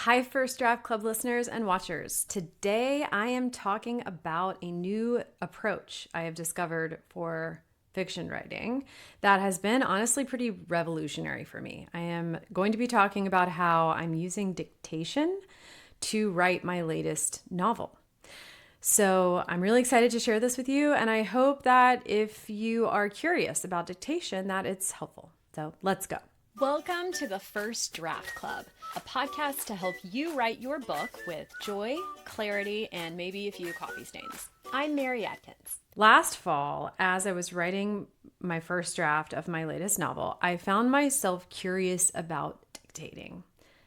Hi, First Draft Club listeners and watchers. Today I am talking about a new approach I have discovered for fiction writing that has been honestly pretty revolutionary for me. I am going to be talking about how I'm using dictation to write my latest novel. So I'm really excited to share this with you, and I hope that if you are curious about dictation, that it's helpful. So let's go. Welcome to the First Draft Club, a podcast to help you write your book with joy, clarity, and maybe a few coffee stains. I'm Mary Adkins. Last fall, as I was writing my first draft of my latest novel, I found myself curious about dictating.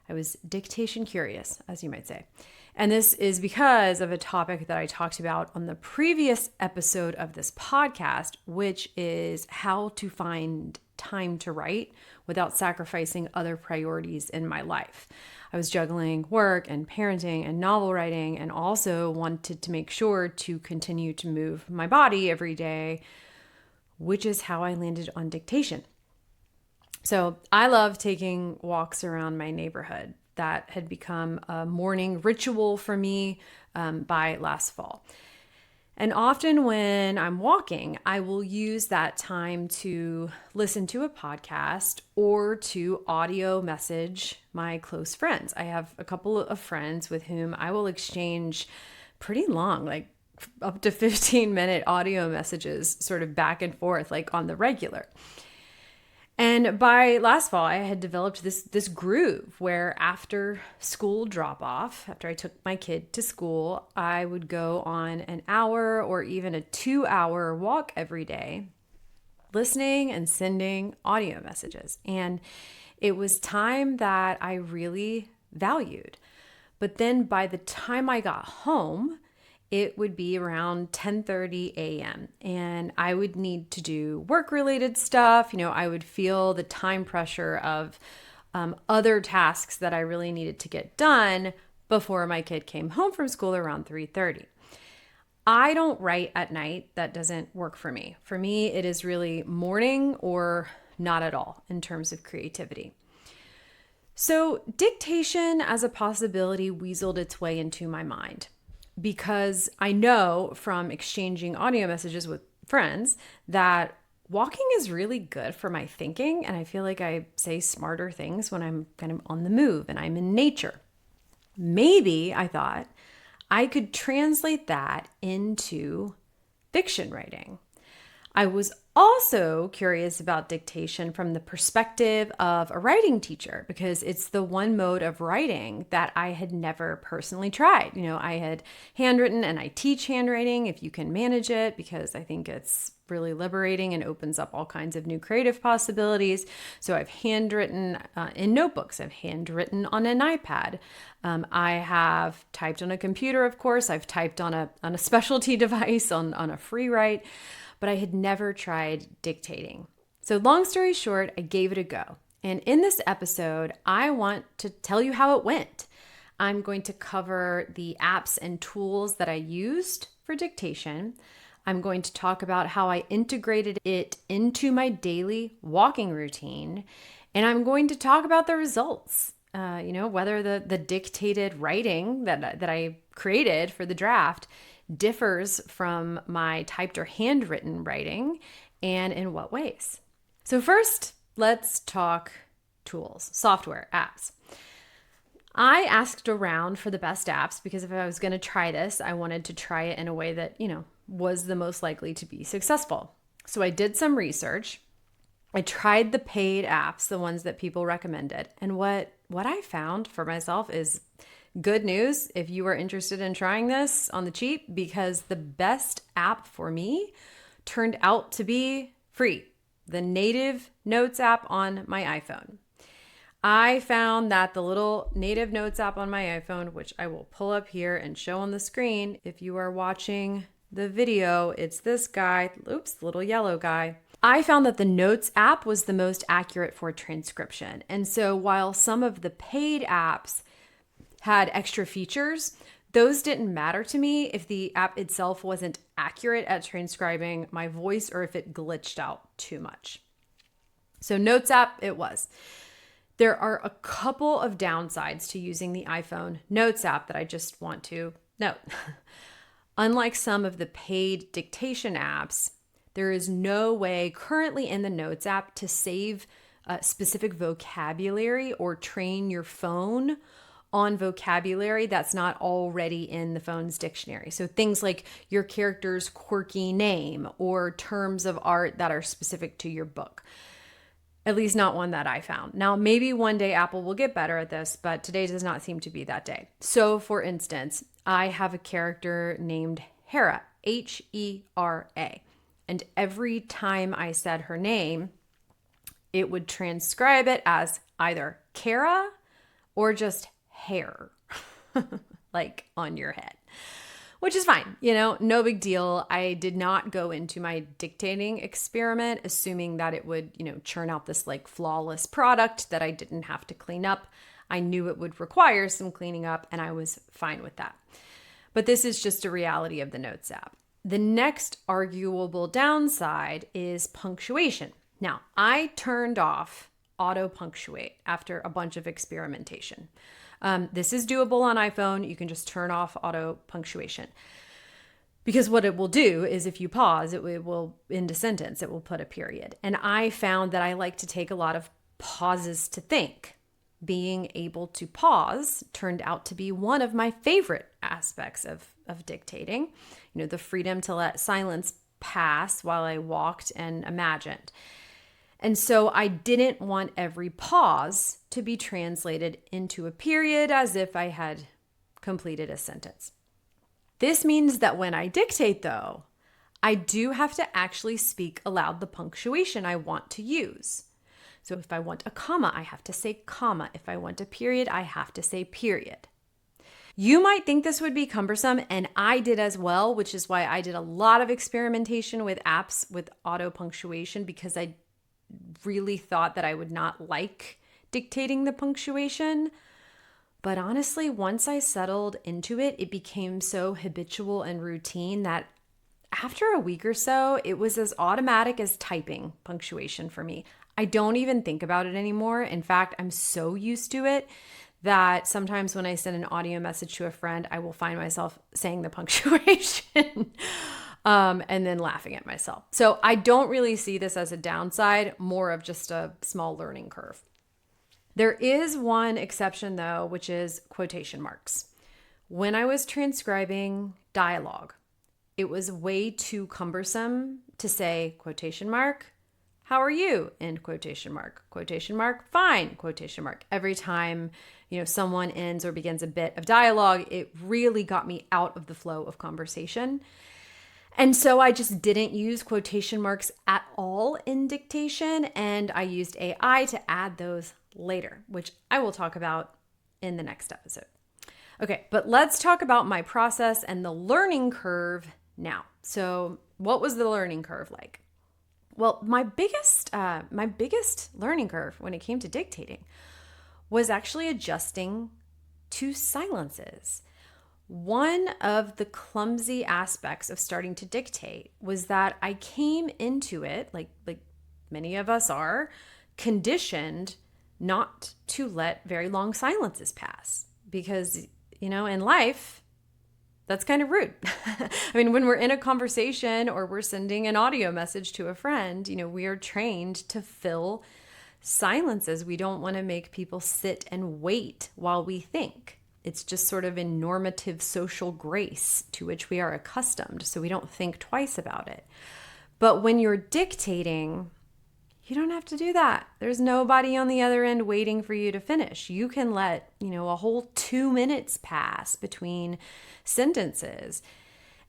I was dictation curious, as you might say. And this is because of a topic that I talked about on the previous episode of this podcast, which is how to find time to write without sacrificing other priorities in my life. I was juggling work and parenting and novel writing, and also wanted to make sure to continue to move my body every day, which is how I landed on dictation. So I love taking walks around my neighborhood. That had become a morning ritual for me by last fall. And often when I'm walking, I will use that time to listen to a podcast or to audio message my close friends. I have a couple of friends with whom I will exchange pretty long, like up to 15-minute audio messages, sort of back and forth, like on the regular. And by last fall, I had developed this groove where after school drop off, after I took my kid to school, I would go on an hour or even a 2-hour walk every day, listening and sending audio messages. And it was time that I really valued. But then by the time I got home, it would be around 10:30 a.m. and I would need to do work-related stuff. I would feel the time pressure of other tasks that I really needed to get done before my kid came home from school around 3:30. I don't write at night. That doesn't work for me. For me, it is really morning or not at all in terms of creativity. So dictation as a possibility weaseled its way into my mind, because I know from exchanging audio messages with friends that walking is really good for my thinking. And I feel like I say smarter things when I'm kind of on the move and I'm in nature. Maybe, I thought, I could translate that into fiction writing. I was also curious about dictation from the perspective of a writing teacher, because it's the one mode of writing that I had never personally tried. I had handwritten, and I teach handwriting if you can manage it, because I think it's really liberating and opens up all kinds of new creative possibilities. So I've handwritten in notebooks. I've handwritten on an iPad. I have typed on a computer, of course. I've typed on a specialty device on a free write. But I had never tried dictating. So long story short, I gave it a go. And in this episode, I want to tell you how it went. I'm going to cover the apps and tools that I used for dictation. I'm going to talk about how I integrated it into my daily walking routine. And I'm going to talk about the results. Whether the dictated writing that I created for the draft differs from my typed or handwritten writing, and in what ways. So first, let's talk tools, software, apps. I asked around for the best apps because if I was going to try this, I wanted to try it in a way that, was the most likely to be successful. So I did some research. I tried the paid apps, the ones that people recommended. And what I found for myself is good news if you are interested in trying this on the cheap, because the best app for me turned out to be free, the native notes app on my iPhone. I found that the little native notes app on my iPhone, which I will pull up here and show on the screen. If you are watching the video, it's this guy, little yellow guy. I found that the Notes app was the most accurate for transcription. And so while some of the paid apps had extra features, those didn't matter to me if the app itself wasn't accurate at transcribing my voice or if it glitched out too much. So Notes app, it was. There are a couple of downsides to using the iPhone Notes app that I just want to note. Unlike some of the paid dictation apps, there is no way currently in the Notes app to save specific vocabulary or train your phone on vocabulary that's not already in the phone's dictionary. So things like your character's quirky name or terms of art that are specific to your book. At least not one that I found. Now, maybe one day Apple will get better at this, but today does not seem to be that day. So, for instance, I have a character named Hera, Hera. And every time I said her name, it would transcribe it as either Kara or just hair, like on your head, which is fine. No big deal. I did not go into my dictating experiment assuming that it would, churn out this like flawless product that I didn't have to clean up. I knew it would require some cleaning up and I was fine with that. But this is just a reality of the Notes app. The next arguable downside is punctuation. Now, I turned off auto punctuate after a bunch of experimentation. This is doable on iPhone. You can just turn off auto punctuation. Because what it will do is if you pause, it will end a sentence, it will put a period. And I found that I like to take a lot of pauses to think. Being able to pause turned out to be one of my favorite aspects of dictating. The freedom to let silence pass while I walked and imagined. And so I didn't want every pause to be translated into a period as if I had completed a sentence. This means that when I dictate, though, I do have to actually speak aloud the punctuation I want to use. So if I want a comma, I have to say comma. If I want a period, I have to say period. You might think this would be cumbersome, and I did as well, which is why I did a lot of experimentation with apps with auto punctuation because I really thought that I would not like dictating the punctuation. But honestly, once I settled into it, it became so habitual and routine that after a week or so, it was as automatic as typing punctuation for me. I don't even think about it anymore. In fact, I'm so used to it that sometimes when I send an audio message to a friend, I will find myself saying the punctuation. And then laughing at myself. So I don't really see this as a downside, more of just a small learning curve. There is one exception though, which is quotation marks. When I was transcribing dialogue, it was way too cumbersome to say quotation mark, how are you? End quotation mark, fine, quotation mark. Every time, someone ends or begins a bit of dialogue, it really got me out of the flow of conversation. And so I just didn't use quotation marks at all in dictation, and I used AI to add those later, which I will talk about in the next episode. Okay, but let's talk about my process and the learning curve now. So what was the learning curve like? Well, my biggest learning curve when it came to dictating was actually adjusting to silences. One of the clumsy aspects of starting to dictate was that I came into it, like many of us are, conditioned not to let very long silences pass. Because, in life, that's kind of rude. I mean, when we're in a conversation or we're sending an audio message to a friend, we are trained to fill silences. We don't want to make people sit and wait while we think. It's just sort of a normative social grace to which we are accustomed, so we don't think twice about it. But when you're dictating, you don't have to do that. There's nobody on the other end waiting for you to finish. You can let, a whole 2 minutes pass between sentences.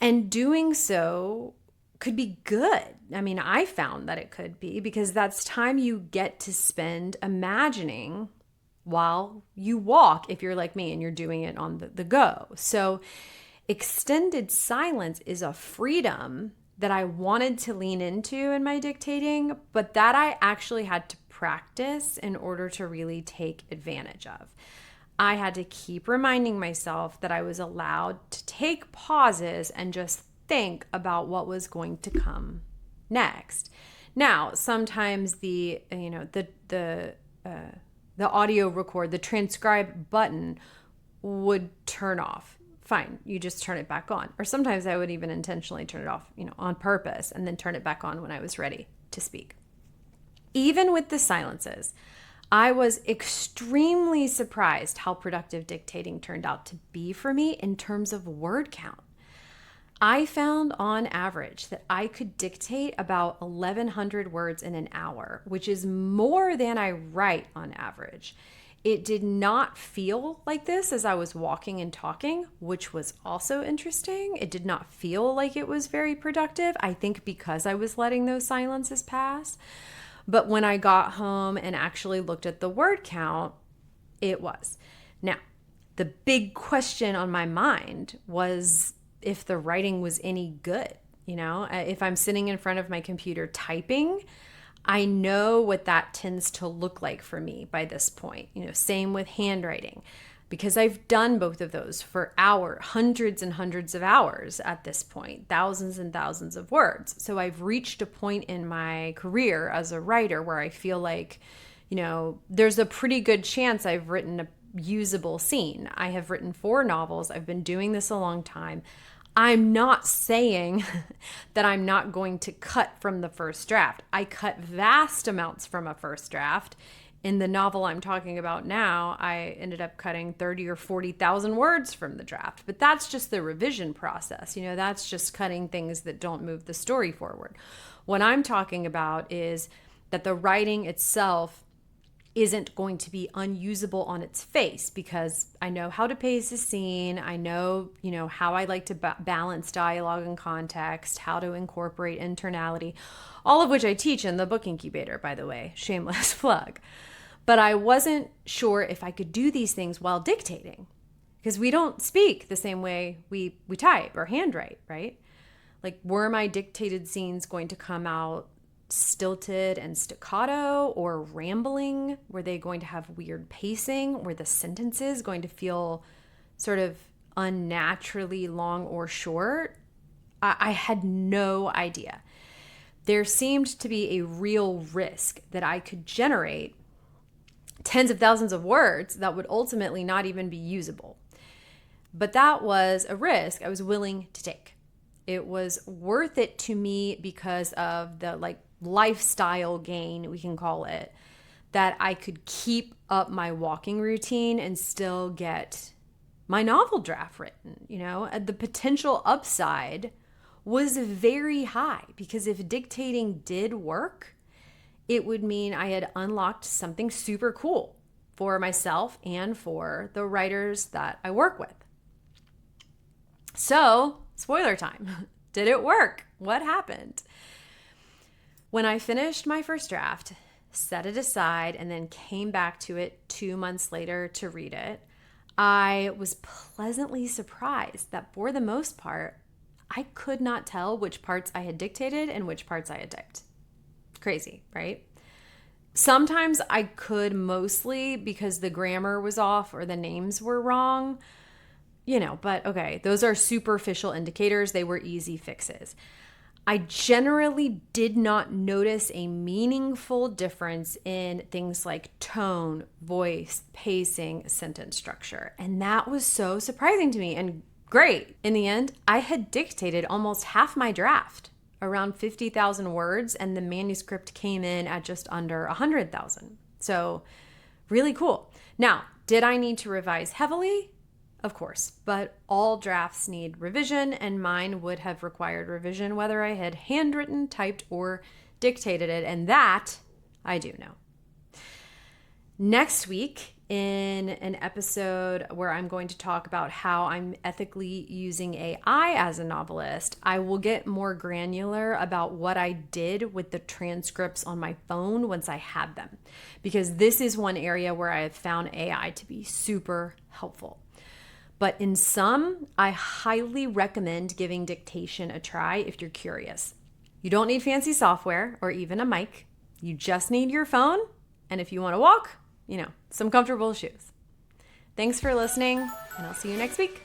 And doing so could be good. I mean, I found that it could be because that's time you get to spend imagining while you walk, if you're like me and you're doing it on the go. So extended silence is a freedom that I wanted to lean into in my dictating, but that I actually had to practice in order to really take advantage of. I had to keep reminding myself that I was allowed to take pauses and just think about what was going to come next. Now, sometimes the the audio record, the transcribe button would turn off. Fine, you just turn it back on. Or sometimes I would even intentionally turn it off, on purpose, and then turn it back on when I was ready to speak. Even with the silences, I was extremely surprised how productive dictating turned out to be for me in terms of word count. I found on average that I could dictate about 1,100 words in an hour, which is more than I write on average. It did not feel like this as I was walking and talking, which was also interesting. It did not feel like it was very productive, I think because I was letting those silences pass. But when I got home and actually looked at the word count, it was. Now, the big question on my mind was if the writing was any good. If I'm sitting in front of my computer typing, I know what that tends to look like for me by this point. Same with handwriting, because I've done both of those for hours, hundreds and hundreds of hours at this point, thousands and thousands of words. So I've reached a point in my career as a writer where I feel like, there's a pretty good chance I've written a usable scene. I have written 4 novels. I've been doing this a long time. I'm not saying that I'm not going to cut from the first draft. I cut vast amounts from a first draft. In the novel I'm talking about now, I ended up cutting 30 or 40,000 words from the draft. But that's just the revision process. That's just cutting things that don't move the story forward. What I'm talking about is that the writing itself isn't going to be unusable on its face, because I know how to pace a scene. I know, how I like to balance dialogue and context, how to incorporate internality, all of which I teach in the book incubator, by the way, shameless plug. But I wasn't sure if I could do these things while dictating, because we don't speak the same way we type or handwrite, right? Like, were my dictated scenes going to come out stilted and staccato or rambling? Were they going to have weird pacing? Were the sentences going to feel sort of unnaturally long or short? I had no idea. There seemed to be a real risk that I could generate tens of thousands of words that would ultimately not even be usable. But that was a risk I was willing to take. It was worth it to me because of the lifestyle gain, we can call it, that I could keep up my walking routine and still get my novel draft written. The potential upside was very high, because if dictating did work, it would mean I had unlocked something super cool for myself and for the writers that I work with. So, spoiler time. Did it work? What happened? When I finished my first draft, set it aside, and then came back to it 2 months later to read it, I was pleasantly surprised that for the most part, I could not tell which parts I had dictated and which parts I had typed. Crazy, right? Sometimes I could, mostly because the grammar was off or the names were wrong, but okay, those are superficial indicators. They were easy fixes. I generally did not notice a meaningful difference in things like tone, voice, pacing, sentence structure. And that was so surprising to me and great. In the end, I had dictated almost half my draft, around 50,000 words, and the manuscript came in at just under 100,000. So really cool. Now, did I need to revise heavily? Of course, but all drafts need revision, and mine would have required revision whether I had handwritten, typed, or dictated it, and that I do know. Next week, in an episode where I'm going to talk about how I'm ethically using AI as a novelist, I will get more granular about what I did with the transcripts on my phone once I had them, because this is one area where I have found AI to be super helpful. But in sum, I highly recommend giving dictation a try if you're curious. You don't need fancy software or even a mic. You just need your phone, and if you want to walk, some comfortable shoes. Thanks for listening, and I'll see you next week.